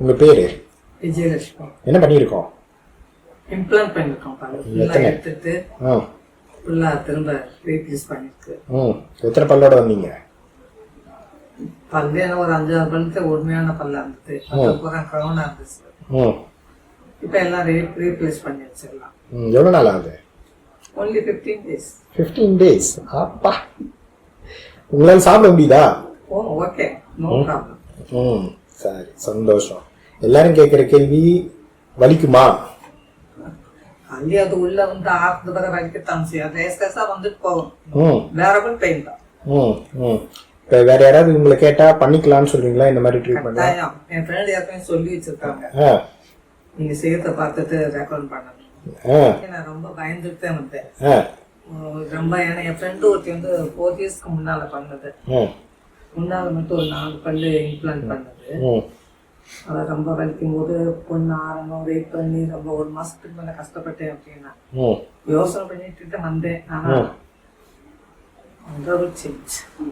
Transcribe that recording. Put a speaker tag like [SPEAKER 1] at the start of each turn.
[SPEAKER 1] உங்க பேரு?
[SPEAKER 2] விஜயலட்சுமி.
[SPEAKER 1] என்ன பண்ணியிருக்கோம்?
[SPEAKER 2] இம்ப்ளான்ட் பண்ணிருக்கோம். எடுத்துட்டு ஃபுல்லா திரும்ப ரீப்ளேஸ் பண்ணிருக்கு.
[SPEAKER 1] எத்தனை பல்லோட வந்தீங்க?
[SPEAKER 2] பல்லு என்ன ஒரு 5-6 பல்லுக்கு உண்மையான பல்லா இருந்தது. அதுக்கப்புறம் கரோனா இருந்துச்சு. இப்ப எல்லாம் ரீப்ளேஸ் பண்ணி வச்சிடலாம்.
[SPEAKER 1] எவ்வளவு நாள் ஆகுது?
[SPEAKER 2] only 15 days.
[SPEAKER 1] 15 days. அப்பா, உங்களால சாப்பிட முடியுதா?
[SPEAKER 2] Okay, no problem.
[SPEAKER 1] சரி, சந்தோஷம். எல்லாரும் கேட்கிற கேள்வி, வலிக்குமா?
[SPEAKER 2] அள்ளி அது உள்ள வந்து ஆறுறது வரை வலிக்கத்தான் செய்யும். லேசா வந்துட்டு போகும். வேறபிள் பெயின் தான்.
[SPEAKER 1] இப்ப வேற யாராவது உங்களை கேட்டா பண்ணிக்கலாம்னு சொல்றீங்களா? இந்த மாதிரி ட்ரீட்மெண்ட்
[SPEAKER 2] என் ஃப்ரெண்ட் ஏற்கனவே சொல்லி வச்சிருக்காங்க. நீங்க செய்யறத பார்த்துட்டு ரெக்கமெண்ட் பண்ணணும். நான் ரொம்ப பயந்துட்டு வந்தேன். ரொம்ப ஏன்னா என் ஃப்ரெண்டு ஒருத்தி வந்து 4 இயர்ஸ்க்கு முன்னால பண்ணது. முன்னால மட்டும் ஒரு 4 பல்லு இம்ப்ளான்ட் பண்ணது. அதை ரொம்ப வலிக்கும் போது பொண்ணு ஆரம்பம் வெயிட் பண்ணி ரொம்ப 1 மாசத்துக்கு மேல கஷ்டப்பட்டேன் அப்படின்னா யோசனை பண்ணிட்டு வந்தேன். ஆனா சேஞ்ச்